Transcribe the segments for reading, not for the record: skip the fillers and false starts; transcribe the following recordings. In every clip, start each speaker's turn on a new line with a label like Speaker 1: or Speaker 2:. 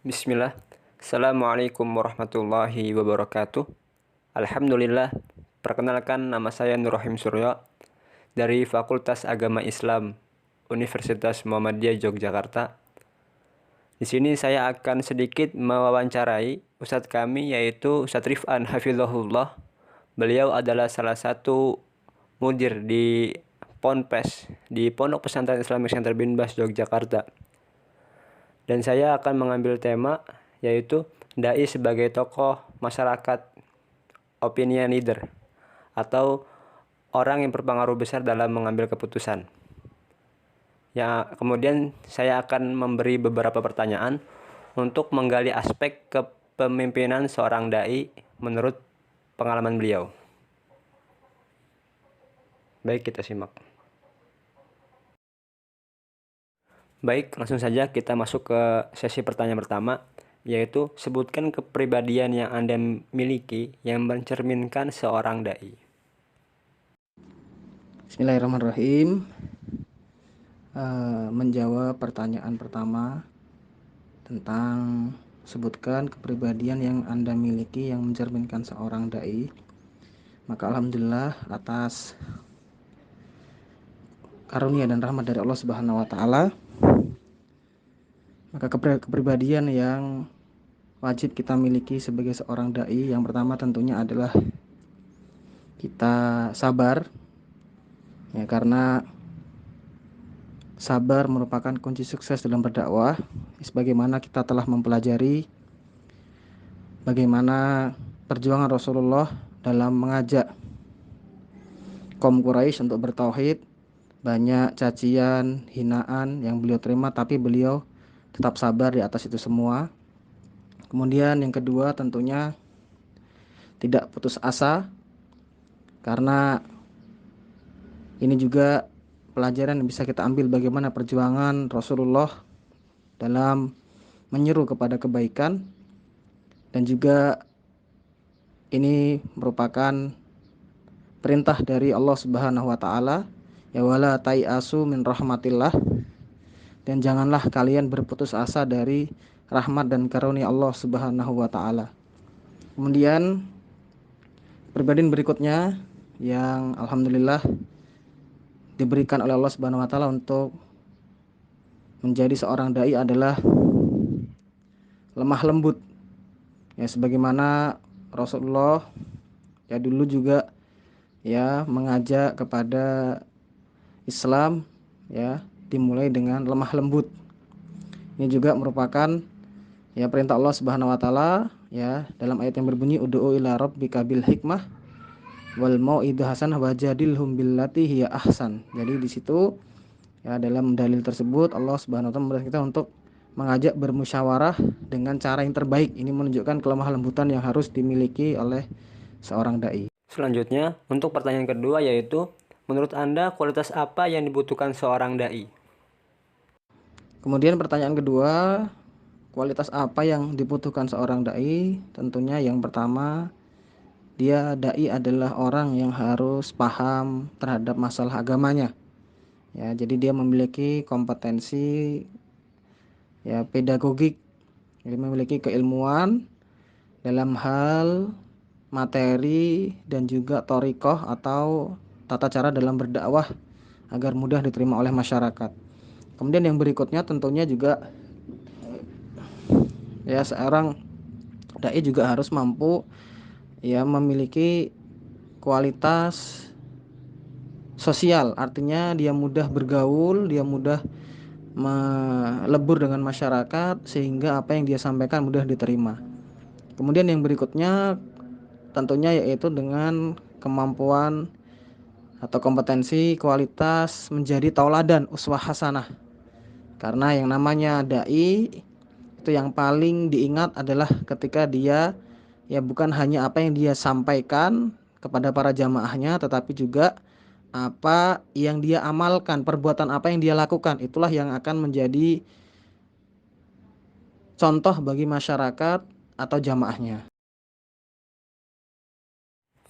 Speaker 1: Bismillah. Assalamualaikum warahmatullahi wabarakatuh. Alhamdulillah. Perkenalkan, nama saya Nurrahim Suryo dari Fakultas Agama Islam Universitas Muhammadiyah Yogyakarta. Di sini saya akan sedikit mewawancarai ustadz kami, yaitu Ustadz Rif'an Hafizahullah. Beliau adalah salah satu mudir di Ponpes, di Pondok Pesantren Islamic Center Bin Bas Yogyakarta. Dan saya akan mengambil tema yaitu dai sebagai tokoh masyarakat, opinion leader, atau orang yang berpengaruh besar dalam mengambil keputusan. Ya, kemudian saya akan memberi beberapa pertanyaan untuk menggali aspek kepemimpinan seorang dai menurut pengalaman beliau. Baik, kita simak. Baik, langsung saja kita masuk ke sesi pertanyaan pertama, yaitu sebutkan kepribadian yang Anda miliki yang mencerminkan seorang dai.
Speaker 2: Bismillahirrahmanirrahim. Menjawab pertanyaan pertama tentang sebutkan kepribadian yang Anda miliki yang mencerminkan seorang dai. Maka alhamdulillah atas karunia dan rahmat dari Allah Subhanahu wa taala, maka kepribadian yang wajib kita miliki sebagai seorang dai yang pertama tentunya adalah kita sabar. Ya, karena sabar merupakan kunci sukses dalam berdakwah, sebagaimana kita telah mempelajari bagaimana perjuangan Rasulullah dalam mengajak kaum Quraisy untuk bertauhid. Banyak cacian, hinaan yang beliau terima, tapi beliau tetap sabar di atas itu semua. Kemudian yang kedua tentunya tidak putus asa, karena ini juga pelajaran yang bisa kita ambil bagaimana perjuangan Rasulullah dalam menyeru kepada kebaikan, dan juga ini merupakan perintah dari Allah Subhanahu wa taala, ya wala tai'asu min rahmatillah, dan janganlah kalian berputus asa dari rahmat dan karunia Allah Subhanahu wa taala. Kemudian perbedaan berikutnya yang alhamdulillah diberikan oleh Allah Subhanahu wa taala untuk menjadi seorang dai adalah lemah lembut. Ya, sebagaimana Rasulullah ya dulu juga ya mengajak kepada Islam ya dimulai dengan lemah lembut. Ini juga merupakan ya perintah Allah Subhanahu wa taala ya dalam ayat yang berbunyi ud'u ila rabbika bil hikmah wal mau'idhah hasanah wajadilhum billati hiya ahsan. Jadi di situ ya dalam dalil tersebut Allah Subhanahu wa taala memerintah kita untuk mengajak bermusyawarah dengan cara yang terbaik. Ini menunjukkan kelemah lembutan yang harus dimiliki oleh seorang dai.
Speaker 1: Selanjutnya, untuk pertanyaan kedua yaitu, menurut Anda kualitas apa yang dibutuhkan seorang dai?
Speaker 2: Kemudian pertanyaan kedua, kualitas apa yang dibutuhkan seorang dai? Tentunya yang pertama, dai adalah orang yang harus paham terhadap masalah agamanya. Ya, jadi dia memiliki kompetensi ya pedagogik, jadi memiliki keilmuan dalam hal materi dan juga thoriqoh atau tata cara dalam berdakwah agar mudah diterima oleh masyarakat. Kemudian yang berikutnya tentunya juga ya seorang dai juga harus mampu ya memiliki kualitas sosial, artinya dia mudah bergaul, dia mudah melebur dengan masyarakat sehingga apa yang dia sampaikan mudah diterima. Kemudian yang berikutnya tentunya yaitu dengan kemampuan atau kompetensi kualitas menjadi tauladan uswah hasanah. Karena yang namanya dai itu yang paling diingat adalah ketika dia ya bukan hanya apa yang dia sampaikan kepada para jamaahnya, tetapi juga apa yang dia amalkan, perbuatan apa yang dia lakukan. Itulah yang akan menjadi contoh bagi masyarakat atau jamaahnya.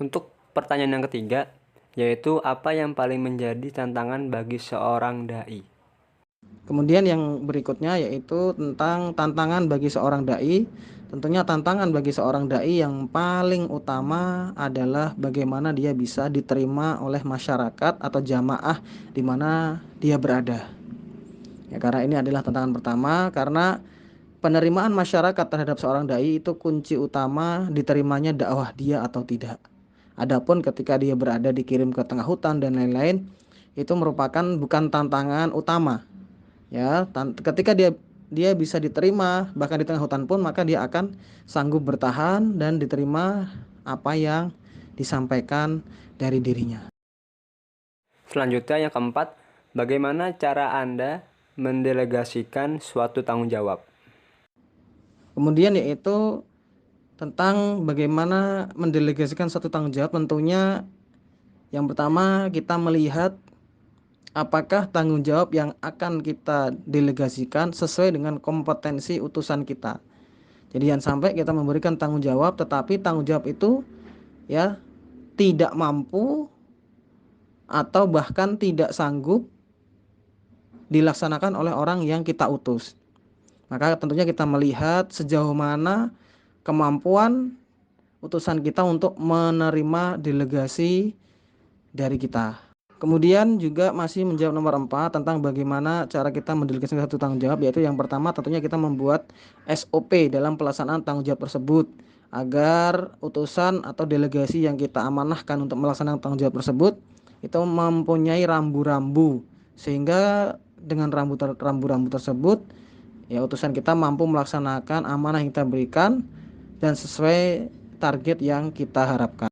Speaker 1: Untuk pertanyaan yang ketiga, yaitu apa yang paling menjadi tantangan bagi seorang dai?
Speaker 2: Kemudian yang berikutnya yaitu tentang tantangan bagi seorang dai. Tentunya tantangan bagi seorang dai yang paling utama adalah bagaimana dia bisa diterima oleh masyarakat atau jamaah di mana dia berada. Ya, karena ini adalah tantangan pertama, karena penerimaan masyarakat terhadap seorang dai itu kunci utama diterimanya dakwah dia atau tidak. Adapun ketika dia berada dikirim ke tengah hutan dan lain-lain, itu merupakan bukan tantangan utama. Ya, ketika dia bisa diterima bahkan di tengah hutan pun, maka dia akan sanggup bertahan dan diterima apa yang disampaikan dari dirinya.
Speaker 1: Selanjutnya yang keempat, bagaimana cara Anda mendelegasikan suatu tanggung jawab?
Speaker 2: Kemudian yaitu tentang bagaimana mendelegasikan satu tanggung jawab. Tentunya yang pertama kita melihat apakah tanggung jawab yang akan kita delegasikan sesuai dengan kompetensi utusan kita. Jadi jangan sampai kita memberikan tanggung jawab tetapi tanggung jawab itu ya tidak mampu atau bahkan tidak sanggup dilaksanakan oleh orang yang kita utus. Maka tentunya kita melihat sejauh mana kemampuan utusan kita untuk menerima delegasi dari kita. Kemudian juga masih menjawab nomor 4 tentang bagaimana cara kita mendelegasikan satu tanggung jawab, yaitu yang pertama tentunya kita membuat SOP dalam pelaksanaan tanggung jawab tersebut agar utusan atau delegasi yang kita amanahkan untuk melaksanakan tanggung jawab tersebut itu mempunyai rambu-rambu, sehingga dengan rambu-rambu tersebut ya utusan kita mampu melaksanakan amanah yang kita berikan dan sesuai target yang kita harapkan.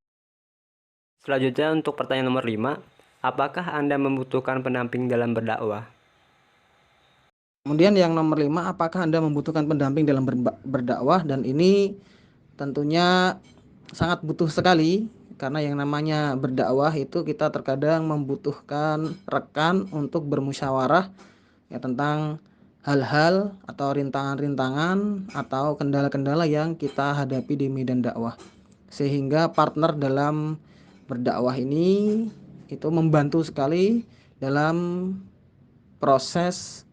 Speaker 1: Selanjutnya untuk pertanyaan nomor 5, apakah Anda membutuhkan pendamping dalam berdakwah?
Speaker 2: Kemudian yang nomor 5, apakah Anda membutuhkan pendamping dalam berdakwah? Dan ini tentunya sangat butuh sekali, karena yang namanya berdakwah itu kita terkadang membutuhkan rekan untuk bermusyawarah ya tentang hal-hal atau rintangan-rintangan atau kendala-kendala yang kita hadapi di medan dakwah. Sehingga partner dalam berdakwah ini itu membantu sekali dalam proses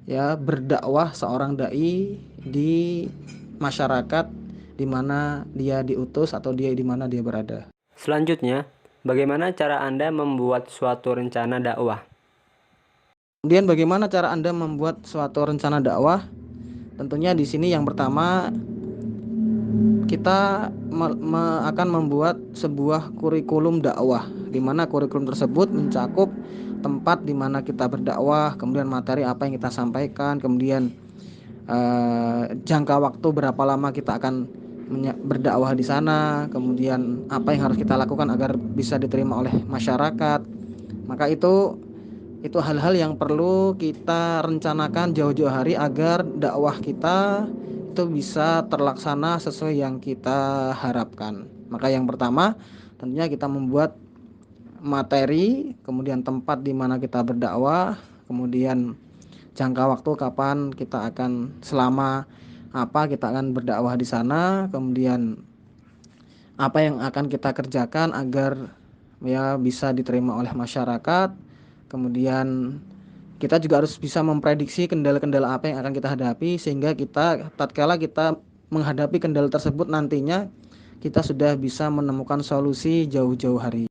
Speaker 2: ya berdakwah seorang dai di masyarakat di mana dia diutus atau dia di mana dia berada.
Speaker 1: Selanjutnya, bagaimana cara Anda membuat suatu rencana dakwah?
Speaker 2: Kemudian bagaimana cara Anda membuat suatu rencana dakwah? Tentunya di sini yang pertama kita akan membuat sebuah kurikulum dakwah, di mana kurikulum tersebut mencakup tempat di mana kita berdakwah, kemudian materi apa yang kita sampaikan, kemudian jangka waktu berapa lama kita akan berdakwah di sana, kemudian apa yang harus kita lakukan agar bisa diterima oleh masyarakat. Maka itu hal-hal yang perlu kita rencanakan jauh-jauh hari agar dakwah kita itu bisa terlaksana sesuai yang kita harapkan. Maka yang pertama tentunya kita membuat materi, kemudian tempat di mana kita berdakwah, kemudian jangka waktu kapan kita akan, selama apa kita akan berdakwah di sana, kemudian apa yang akan kita kerjakan agar ya bisa diterima oleh masyarakat. Kemudian kita juga harus bisa memprediksi kendala-kendala apa yang akan kita hadapi, sehingga kita tatkala kita menghadapi kendala tersebut nantinya kita sudah bisa menemukan solusi jauh-jauh hari.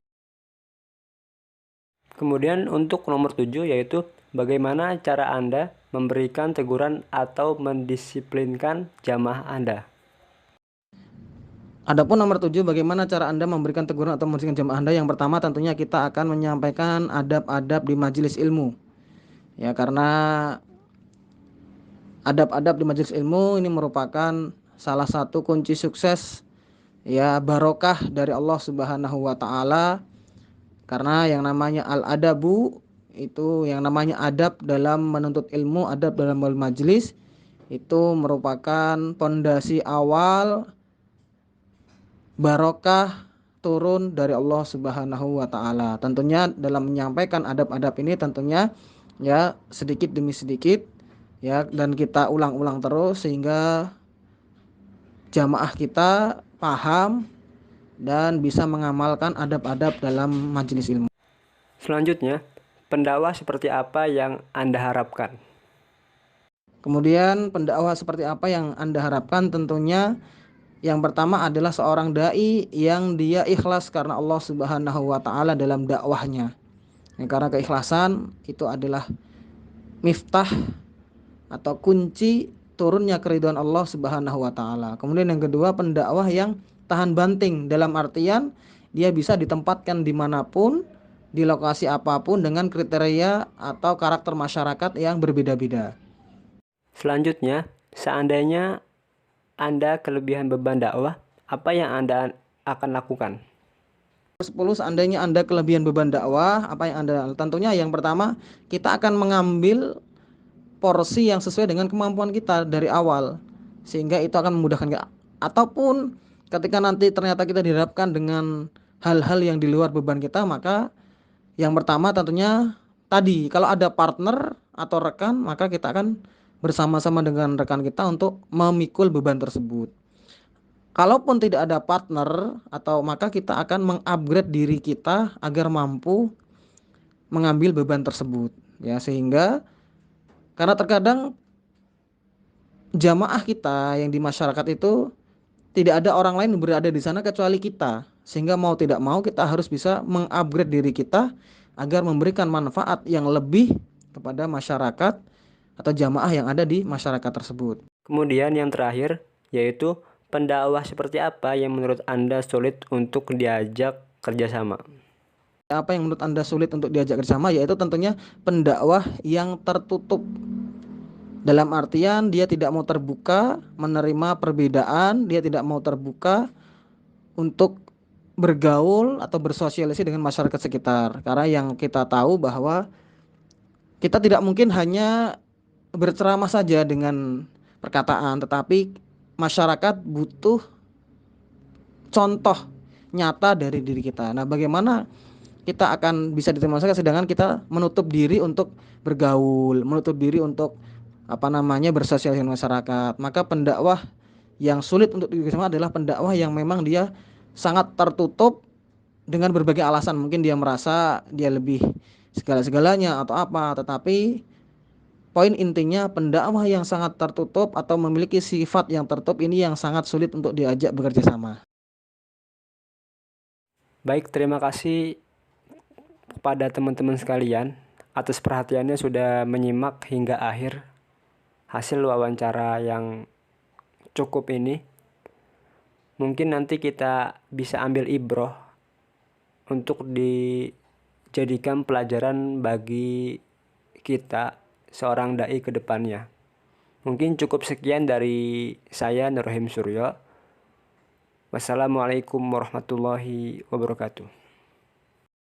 Speaker 1: Kemudian untuk nomor 7 yaitu bagaimana cara Anda memberikan teguran atau mendisiplinkan jamaah Anda?
Speaker 2: Adapun nomor 7, bagaimana cara Anda memberikan teguran atau membersihkan jamaah Anda? Yang pertama tentunya kita akan menyampaikan adab-adab di majelis ilmu. Ya, karena adab-adab di majelis ilmu ini merupakan salah satu kunci sukses ya barokah dari Allah Subhanahu wa taala. Karena yang namanya al-adabu itu, yang namanya adab dalam menuntut ilmu, adab dalam majelis itu merupakan pondasi awal barokah turun dari Allah Subhanahu wa taala. Tentunya dalam menyampaikan adab-adab ini tentunya ya sedikit demi sedikit ya, dan kita ulang-ulang terus sehingga jamaah kita paham dan bisa mengamalkan adab-adab dalam majelis ilmu.
Speaker 1: Selanjutnya, pendakwah seperti apa yang Anda harapkan?
Speaker 2: Kemudian pendakwah seperti apa yang Anda harapkan? Tentunya yang pertama adalah seorang dai yang dia ikhlas karena Allah Subhanahu wa taala dalam dakwahnya. Ya, karena keikhlasan itu adalah miftah atau kunci turunnya keridhaan Allah Subhanahu wa taala. Kemudian yang kedua, pendakwah yang tahan banting, dalam artian dia bisa ditempatkan dimanapun, di lokasi apapun dengan kriteria atau karakter masyarakat yang berbeda-beda.
Speaker 1: Selanjutnya, seandainya Anda kelebihan beban dakwah, apa yang Anda akan lakukan?
Speaker 2: 10, seandainya Anda kelebihan beban dakwah, apa yang Anda, tentunya yang pertama kita akan mengambil porsi yang sesuai dengan kemampuan kita dari awal, sehingga itu akan memudahkan kita. Ataupun ketika nanti ternyata kita dihadapkan dengan hal-hal yang di luar beban kita, maka yang pertama tentunya tadi, kalau ada partner atau rekan, maka kita akan bersama-sama dengan rekan kita untuk memikul beban tersebut. Kalaupun tidak ada partner, atau maka kita akan mengupgrade diri kita agar mampu mengambil beban tersebut, ya. Sehingga karena terkadang jamaah kita yang di masyarakat itu tidak ada orang lain yang berada di sana kecuali kita, sehingga mau tidak mau kita harus bisa mengupgrade diri kita agar memberikan manfaat yang lebih kepada masyarakat atau jamaah yang ada di masyarakat tersebut.
Speaker 1: Kemudian yang terakhir, yaitu pendakwah seperti apa yang menurut Anda sulit untuk diajak kerjasama?
Speaker 2: Apa yang menurut Anda sulit untuk diajak kerjasama, yaitu tentunya pendakwah yang tertutup. Dalam artian dia tidak mau terbuka menerima perbedaan, dia tidak mau terbuka untuk bergaul atau bersosialisasi dengan masyarakat sekitar. Karena yang kita tahu bahwa kita tidak mungkin hanya berceramah saja dengan perkataan, tetapi masyarakat butuh contoh nyata dari diri kita. Nah, bagaimana kita akan bisa diterima masyarakat sedangkan kita menutup diri untuk bergaul, menutup diri untuk bersosialisasi dengan masyarakat. Maka pendakwah yang sulit untuk diterima adalah pendakwah yang memang dia sangat tertutup dengan berbagai alasan. Mungkin dia merasa dia lebih segala-segalanya atau apa, tetapi poin intinya pendakwah yang sangat tertutup atau memiliki sifat yang tertutup ini yang sangat sulit untuk diajak bekerja sama.
Speaker 1: Baik, terima kasih kepada teman-teman sekalian atas perhatiannya sudah menyimak hingga akhir hasil wawancara yang cukup ini. Mungkin nanti kita bisa ambil ibroh untuk dijadikan pelajaran bagi kita seorang dai ke depannya. Mungkin cukup sekian dari saya, Nur Rahim Suryo. Wassalamualaikum warahmatullahi wabarakatuh.